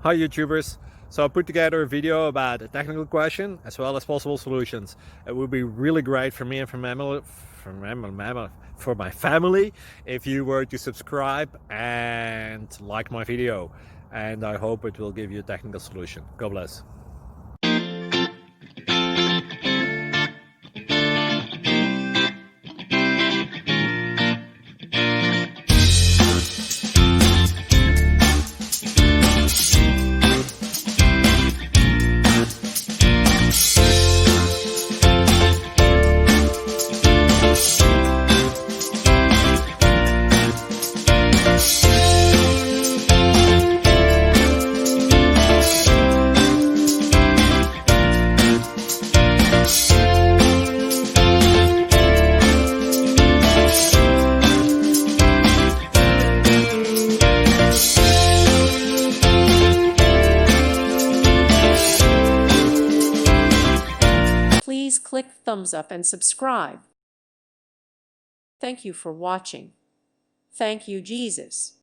Hi YouTubers. So I put together a video about a technical question as well as possible solutions. It would be really great for me and for my family if you were to subscribe and like my video. And I hope it will give you a technical solution. God bless. Please click thumbs up and subscribe. Thank you for watching. Thank you, Jesus.